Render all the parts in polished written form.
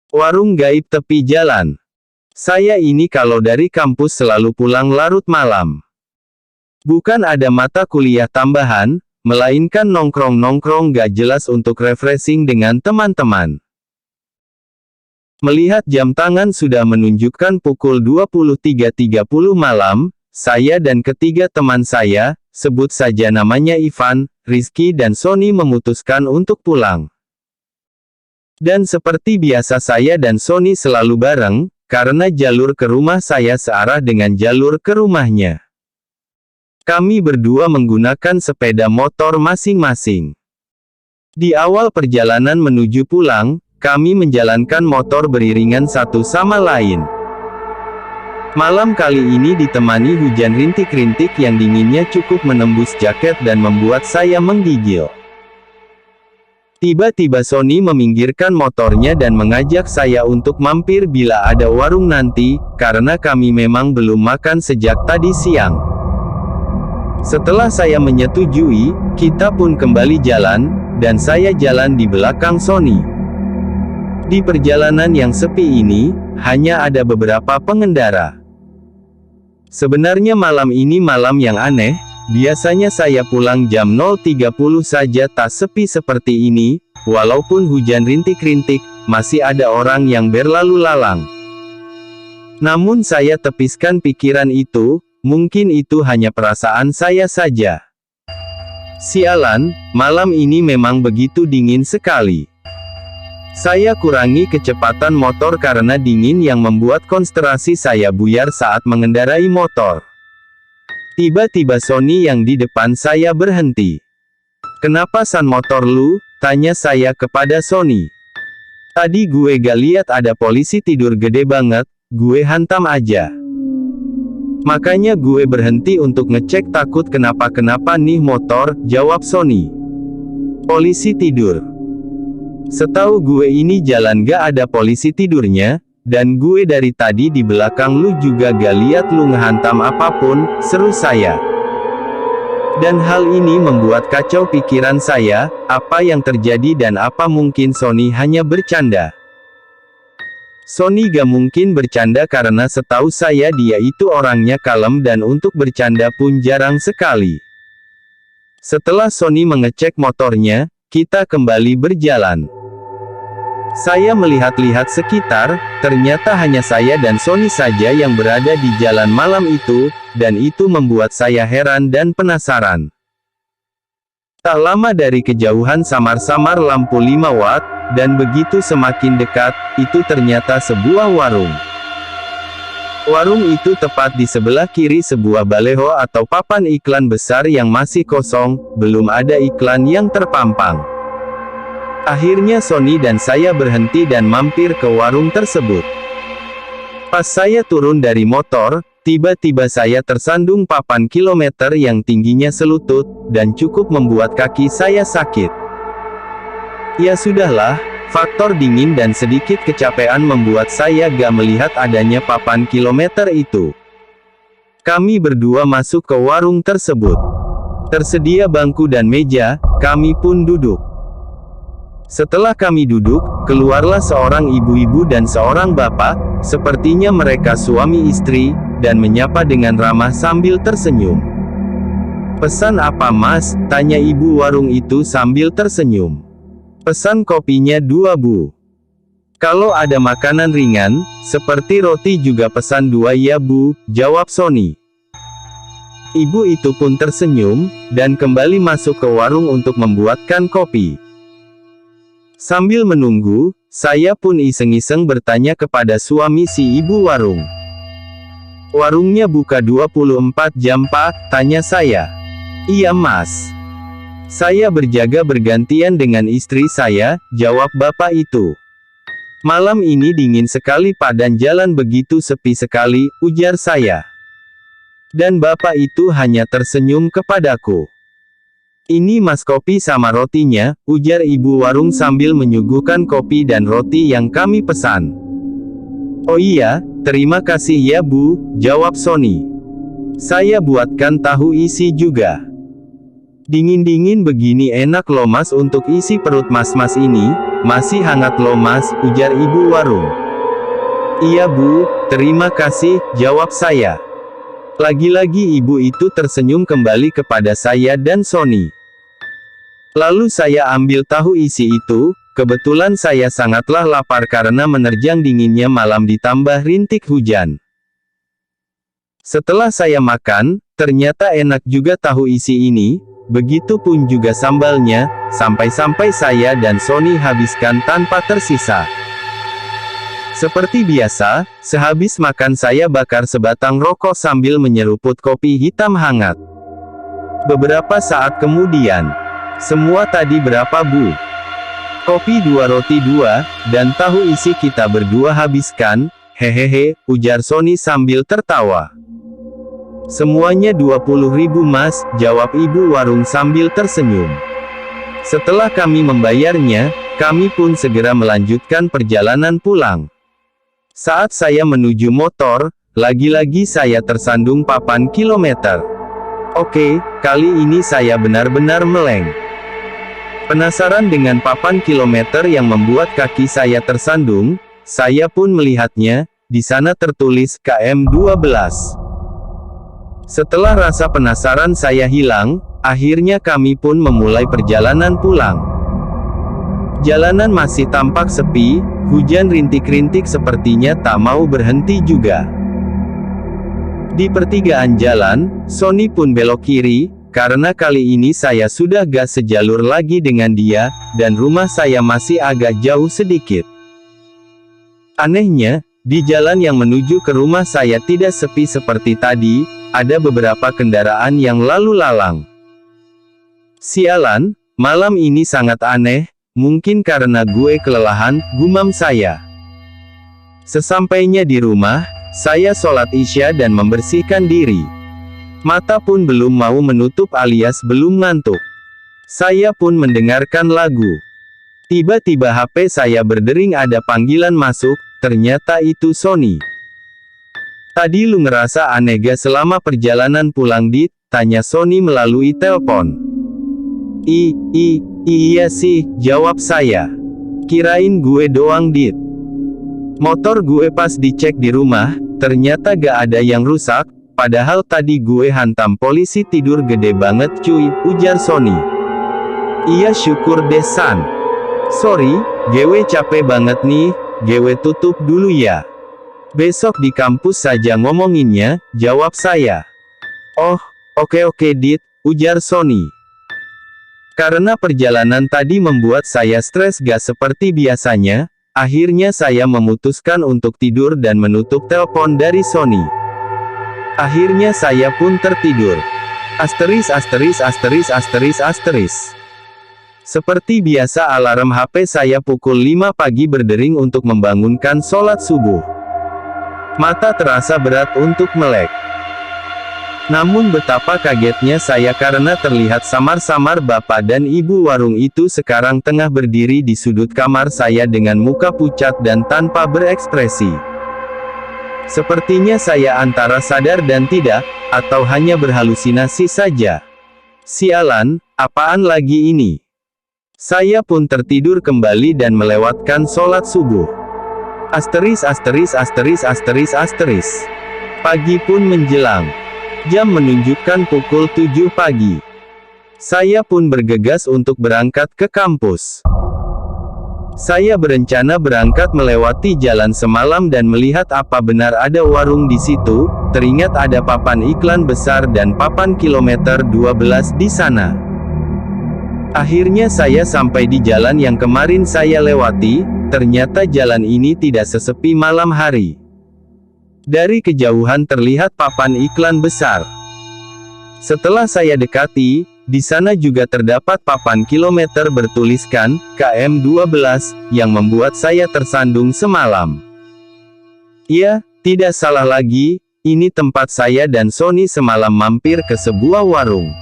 Warung gaib tepi jalan. Saya ini kalau dari kampus selalu pulang larut malam. Bukan ada mata kuliah tambahan, melainkan nongkrong-nongkrong gak jelas untuk refreshing dengan teman-teman. Melihat jam tangan sudah menunjukkan pukul 23.30 malam, saya dan ketiga teman saya, sebut saja namanya Ivan, Rizky dan Sony memutuskan untuk pulang. Dan seperti biasa saya dan Sony selalu bareng, karena jalur ke rumah saya searah dengan jalur ke rumahnya. Kami berdua menggunakan sepeda motor masing-masing. Di awal perjalanan menuju pulang, kami menjalankan motor beriringan satu sama lain. Malam kali ini ditemani hujan rintik-rintik yang dinginnya cukup menembus jaket dan membuat saya menggigil. Tiba-tiba Sony meminggirkan motornya dan mengajak saya untuk mampir bila ada warung nanti, karena kami memang belum makan sejak tadi siang. Setelah saya menyetujui, kita pun kembali jalan, dan saya jalan di belakang Sony. Di perjalanan yang sepi ini, hanya ada beberapa pengendara. Sebenarnya malam ini malam yang aneh. Biasanya saya pulang jam 0.30 saja tak sepi seperti ini, walaupun hujan rintik-rintik, masih ada orang yang berlalu lalang. Namun saya tepiskan pikiran itu, mungkin itu hanya perasaan saya saja. Sialan, malam ini memang begitu dingin sekali. Saya kurangi kecepatan motor karena dingin yang membuat konsentrasi saya buyar saat mengendarai motor. Tiba-tiba Sony yang di depan saya berhenti. "Kenapa san motor lu?" tanya saya kepada Sony. "Tadi gue gak lihat ada polisi tidur gede banget, gue hantam aja. Makanya gue berhenti untuk ngecek takut kenapa-kenapa nih motor," jawab Sony. "Polisi tidur? Setahu gue ini jalan gak ada polisi tidurnya. Dan gue dari tadi di belakang lu juga gak lihat lu ngehantam apapun," seru saya. Dan hal ini membuat kacau pikiran saya, apa yang terjadi dan apa mungkin Sony hanya bercanda. Sony gak mungkin bercanda karena setahu saya dia itu orangnya kalem dan untuk bercanda pun jarang sekali. Setelah Sony mengecek motornya, kita kembali berjalan. Saya melihat-lihat sekitar, ternyata hanya saya dan Sony saja yang berada di jalan malam itu, dan itu membuat saya heran dan penasaran. Tak lama dari kejauhan samar-samar lampu 5 watt, dan begitu semakin dekat, itu ternyata sebuah warung. Warung itu tepat di sebelah kiri sebuah baleho atau papan iklan besar yang masih kosong, belum ada iklan yang terpampang. Akhirnya Sony dan saya berhenti dan mampir ke warung tersebut. Pas saya turun dari motor, tiba-tiba saya tersandung papan kilometer yang tingginya selutut, dan cukup membuat kaki saya sakit. Ya sudahlah, faktor dingin dan sedikit kecapean membuat saya gak melihat adanya papan kilometer itu. Kami berdua masuk ke warung tersebut. Tersedia bangku dan meja, kami pun duduk. Setelah kami duduk, keluarlah seorang ibu-ibu dan seorang bapak, sepertinya mereka suami istri, dan menyapa dengan ramah sambil tersenyum. "Pesan apa mas?" tanya ibu warung itu sambil tersenyum. "Pesan kopinya 2 bu. Kalau ada makanan ringan, seperti roti juga pesan 2 ya bu," jawab Sony. Ibu itu pun tersenyum, dan kembali masuk ke warung untuk membuatkan kopi. Sambil menunggu, saya pun iseng-iseng bertanya kepada suami si ibu warung. "Warungnya buka 24 jam pak?" tanya saya. "Iya mas. Saya berjaga bergantian dengan istri saya," jawab bapak itu. "Malam ini dingin sekali pak dan jalan begitu sepi sekali," ujar saya. Dan bapak itu hanya tersenyum kepadaku. "Ini mas kopi sama rotinya," ujar ibu warung sambil menyuguhkan kopi dan roti yang kami pesan. "Oh iya, terima kasih ya bu," jawab Sony. "Saya buatkan tahu isi juga." Dingin-dingin begini enak loh mas untuk isi perut mas-mas ini, masih hangat loh mas, ujar ibu warung. Iya bu, terima kasih, jawab saya. Lagi-lagi ibu itu tersenyum kembali kepada saya dan Sony. Lalu saya ambil tahu isi itu, kebetulan saya sangatlah lapar karena menerjang dinginnya malam ditambah rintik hujan. Setelah saya makan, ternyata enak juga tahu isi ini, begitupun juga sambalnya, sampai-sampai saya dan Sony habiskan tanpa tersisa. Seperti biasa, sehabis makan saya bakar sebatang rokok sambil menyeruput kopi hitam hangat. Beberapa saat kemudian, semua tadi berapa bu? Kopi 2 roti 2, dan tahu isi kita berdua habiskan, hehehe, ujar Sony sambil tertawa. Semuanya 20.000 mas, jawab ibu warung sambil tersenyum. Setelah kami membayarnya, kami pun segera melanjutkan perjalanan pulang. Saat saya menuju motor, lagi-lagi saya tersandung papan kilometer. Oke, kali ini saya benar-benar meleng. Penasaran dengan papan kilometer yang membuat kaki saya tersandung, saya pun melihatnya, di sana tertulis KM 12. Setelah rasa penasaran saya hilang, akhirnya kami pun memulai perjalanan pulang. Jalanan masih tampak sepi, hujan rintik-rintik sepertinya tak mau berhenti juga. Di pertigaan jalan, Sony pun belok kiri, karena kali ini saya sudah gak sejalur lagi dengan dia, dan rumah saya masih agak jauh sedikit. Anehnya, di jalan yang menuju ke rumah saya tidak sepi seperti tadi, ada beberapa kendaraan yang lalu lalang. Sialan, malam ini sangat aneh, mungkin karena gue kelelahan, gumam saya. Sesampainya di rumah, saya sholat Isya dan membersihkan diri. Mata pun belum mau menutup alias belum ngantuk. Saya pun mendengarkan lagu. Tiba-tiba HP saya berdering, ada panggilan masuk, ternyata itu Sony. Tadi lu ngerasa aneh gak selama perjalanan pulang dit? Tanya Sony melalui telepon. Iya sih, jawab saya. Kirain gue doang dit. Motor gue pas dicek di rumah, ternyata gak ada yang rusak, padahal tadi gue hantam polisi tidur gede banget cuy, ujar Sony. Iya syukur deh san. Sorry, gue capek banget nih, gue tutup dulu ya. Besok di kampus saja ngomonginnya, jawab saya. Oh, oke dit, ujar Sony. Karena perjalanan tadi membuat saya stres gak seperti biasanya, akhirnya saya memutuskan untuk tidur dan menutup telepon dari Sony. Akhirnya saya pun tertidur. Asteris. Seperti biasa alarm HP saya pukul 5 pagi berdering untuk membangunkan sholat subuh. Mata terasa berat untuk melek. Namun betapa kagetnya saya karena terlihat samar-samar bapak dan ibu warung itu sekarang tengah berdiri di sudut kamar saya dengan muka pucat dan tanpa berekspresi. Sepertinya saya antara sadar dan tidak, atau hanya berhalusinasi saja. Sialan, apaan lagi ini? Saya pun tertidur kembali dan melewatkan sholat subuh. Asteris. Pagi pun menjelang. Jam menunjukkan pukul 7 pagi. Saya pun bergegas untuk berangkat ke kampus. Saya berencana berangkat melewati jalan semalam dan melihat apa benar ada warung di situ. Teringat ada papan iklan besar dan papan kilometer 12 di sana. Akhirnya saya sampai di jalan yang kemarin saya lewati. Ternyata jalan ini tidak sesepi malam hari. Dari kejauhan terlihat papan iklan besar. Setelah saya dekati, di sana juga terdapat papan kilometer bertuliskan KM 12, yang membuat saya tersandung semalam. Iya, tidak salah lagi, ini tempat saya dan Sony semalam mampir ke sebuah warung.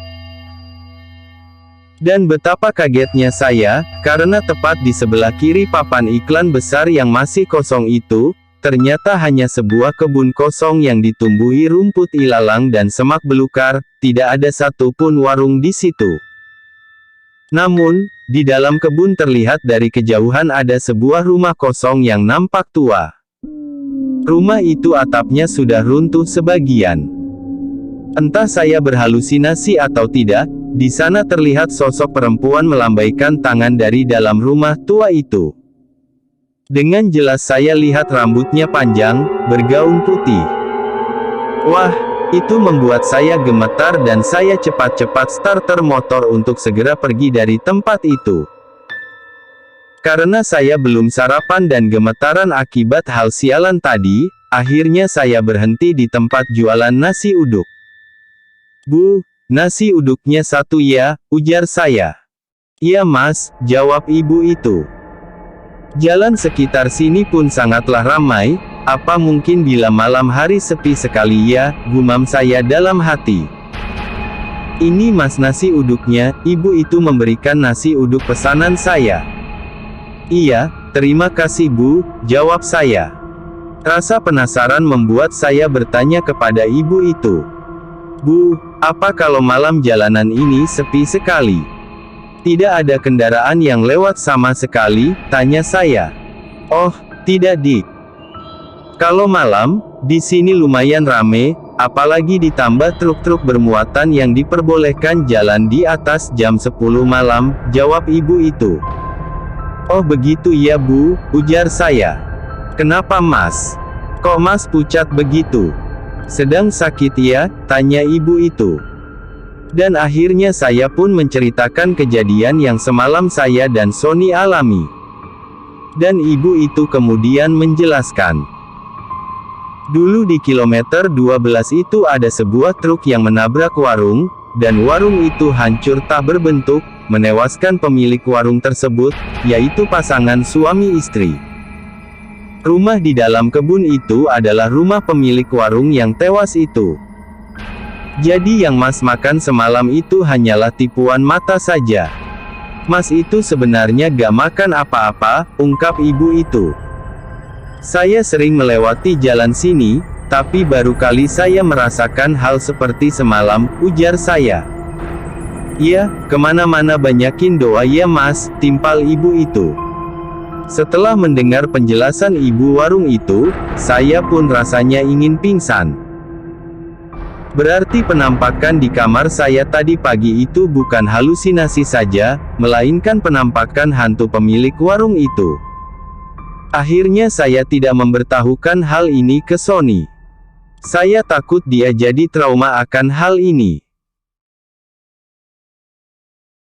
Dan betapa kagetnya saya, karena tepat di sebelah kiri papan iklan besar yang masih kosong itu, ternyata hanya sebuah kebun kosong yang ditumbuhi rumput ilalang dan semak belukar, tidak ada satupun warung di situ. Namun, di dalam kebun terlihat dari kejauhan ada sebuah rumah kosong yang nampak tua. Rumah itu atapnya sudah runtuh sebagian. Entah saya berhalusinasi atau tidak, di sana terlihat sosok perempuan melambaikan tangan dari dalam rumah tua itu. Dengan jelas saya lihat rambutnya panjang, bergaun putih. Wah, itu membuat saya gemetar dan saya cepat-cepat starter motor untuk segera pergi dari tempat itu. Karena saya belum sarapan dan gemetaran akibat hal sialan tadi, akhirnya saya berhenti di tempat jualan nasi uduk. "Bu, nasi uduknya satu ya," ujar saya. "Iya mas," jawab ibu itu. Jalan sekitar sini pun sangatlah ramai, apa mungkin bila malam hari sepi sekali ya, gumam saya dalam hati. "Ini mas nasi uduknya," ibu itu memberikan nasi uduk pesanan saya. "Iya, terima kasih bu," jawab saya. Rasa penasaran membuat saya bertanya kepada ibu itu. "Bu, apa kalau malam jalanan ini sepi sekali? Tidak ada kendaraan yang lewat sama sekali?" tanya saya. "Oh, tidak dik. Kalau malam, di sini lumayan rame, apalagi ditambah truk-truk bermuatan yang diperbolehkan jalan di atas jam 10 malam, jawab ibu itu. "Oh begitu ya bu," ujar saya. "Kenapa mas? Kok mas pucat begitu? Sedang sakit ya?" tanya ibu itu. Dan akhirnya saya pun menceritakan kejadian yang semalam saya dan Sony alami. Dan ibu itu kemudian menjelaskan. Dulu di kilometer 12 itu ada sebuah truk yang menabrak warung, dan warung itu hancur tak berbentuk, menewaskan pemilik warung tersebut, yaitu pasangan suami istri. Rumah di dalam kebun itu adalah rumah pemilik warung yang tewas itu. Jadi yang mas makan semalam itu hanyalah tipuan mata saja. Mas itu sebenarnya gak makan apa-apa, ungkap ibu itu. Saya sering melewati jalan sini, tapi baru kali saya merasakan hal seperti semalam, ujar saya. "Iya, kemana-mana banyakin doa ya mas," timpal ibu itu. Setelah mendengar penjelasan ibu warung itu, saya pun rasanya ingin pingsan. Berarti penampakan di kamar saya tadi pagi itu bukan halusinasi saja, melainkan penampakan hantu pemilik warung itu. Akhirnya saya tidak memberitahukan hal ini ke Sony. Saya takut dia jadi trauma akan hal ini.